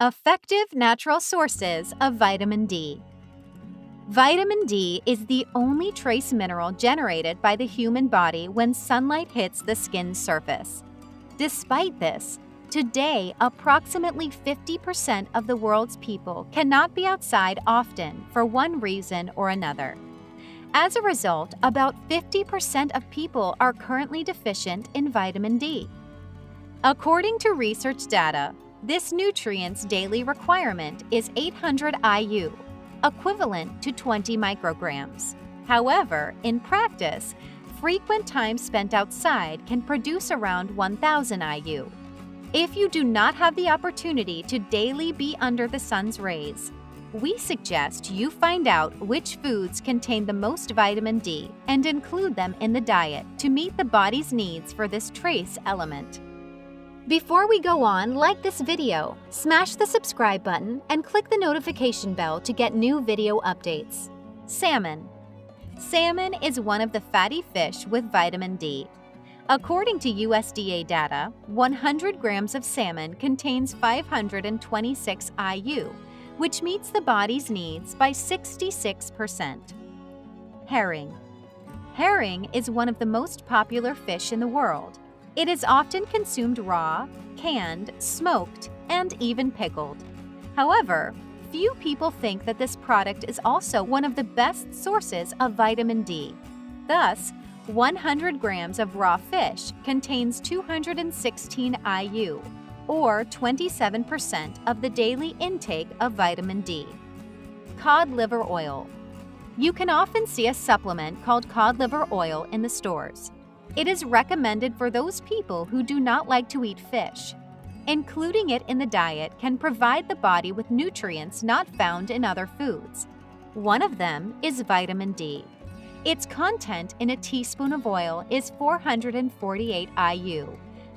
Effective natural sources of vitamin D. Vitamin D is the only trace mineral generated by the human body when sunlight hits the skin's surface. Despite this, today approximately 50% of the world's people cannot be outside often for one reason or another. As a result, about 50% of people are currently deficient in vitamin D. According to research data, this nutrient's daily requirement is 800 IU, equivalent to 20 micrograms. However, in practice, frequent time spent outside can produce around 1,000 IU. If you do not have the opportunity to daily be under the sun's rays, we suggest you find out which foods contain the most vitamin D and include them in the diet to meet the body's needs for this trace element. Before we go on, like this video, smash the subscribe button, and click the notification bell to get new video updates. Salmon. Salmon is one of the fatty fish with vitamin D. According to USDA data, 100 grams of salmon contains 526 IU, which meets the body's needs by 66%. Herring. Herring is one of the most popular fish in the world. It is often consumed raw, canned, smoked, and even pickled. However, few people think that this product is also one of the best sources of vitamin D. Thus, 100 grams of raw fish contains 216 IU, or 27% of the daily intake of vitamin D. Cod liver oil. You can often see a supplement called cod liver oil in the stores. It is recommended for those people who do not like to eat fish. Including it in the diet can provide the body with nutrients not found in other foods. One of them is vitamin D. Its content in a teaspoon of oil is 448 IU,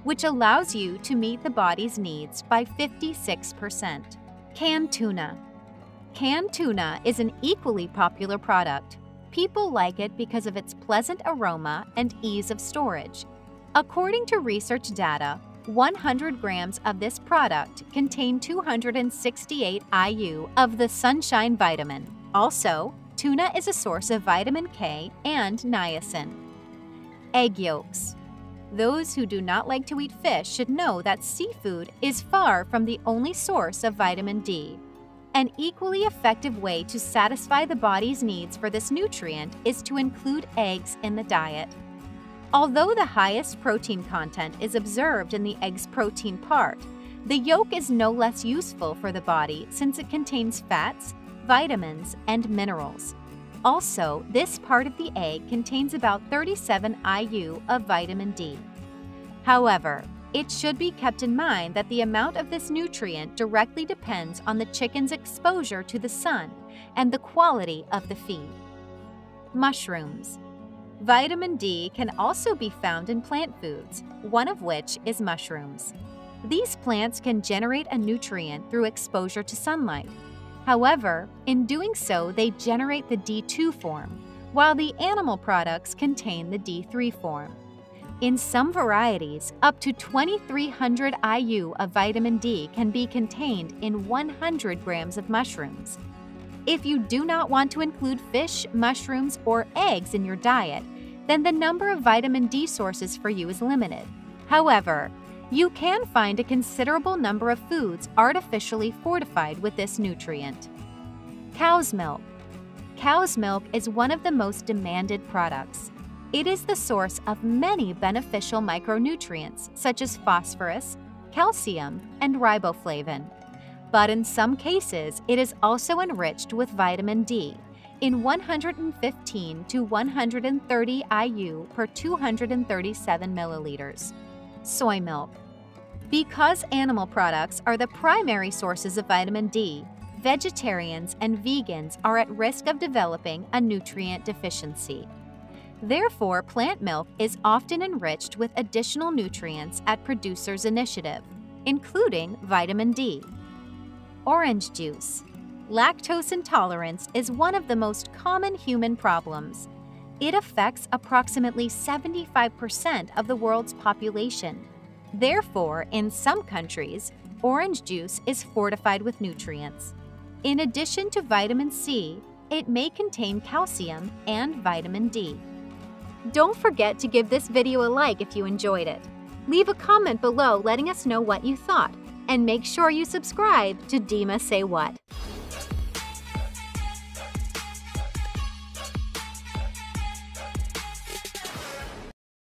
which allows you to meet the body's needs by 56%. Canned tuna. Canned tuna is an equally popular product. People like it because of its pleasant aroma and ease of storage. According to research data, 100 grams of this product contain 268 IU of the sunshine vitamin. Also, tuna is a source of vitamin K and niacin. Egg yolks. Those who do not like to eat fish should know that seafood is far from the only source of vitamin D. An equally effective way to satisfy the body's needs for this nutrient is to include eggs in the diet. Although the highest protein content is observed in the egg's protein part, the yolk is no less useful for the body since it contains fats, vitamins, and minerals. Also, this part of the egg contains about 37 IU of vitamin D. However, it should be kept in mind that the amount of this nutrient directly depends on the chicken's exposure to the sun and the quality of the feed. Mushrooms. Vitamin D can also be found in plant foods, one of which is mushrooms. These plants can generate a nutrient through exposure to sunlight. However, in doing so, they generate the D2 form, while the animal products contain the D3 form. In some varieties, up to 2,300 IU of vitamin D can be contained in 100 grams of mushrooms. If you do not want to include fish, mushrooms, or eggs in your diet, then the number of vitamin D sources for you is limited. However, you can find a considerable number of foods artificially fortified with this nutrient. Cow's milk. Cow's milk is one of the most demanded products. It is the source of many beneficial micronutrients such as phosphorus, calcium, and riboflavin. But in some cases, it is also enriched with vitamin D in 115 to 130 IU per 237 milliliters. Soy milk. Because animal products are the primary sources of vitamin D, vegetarians and vegans are at risk of developing a nutrient deficiency. Therefore, plant milk is often enriched with additional nutrients at producers' initiative, including vitamin D. Orange juice. Lactose intolerance is one of the most common human problems. It affects approximately 75% of the world's population. Therefore, in some countries, Orange juice is fortified with nutrients. In addition to vitamin C, it may contain calcium and vitamin D. Don't forget to give this video a like if you enjoyed it. Leave a comment below letting us know what you thought, and make sure you subscribe to Dima Say What.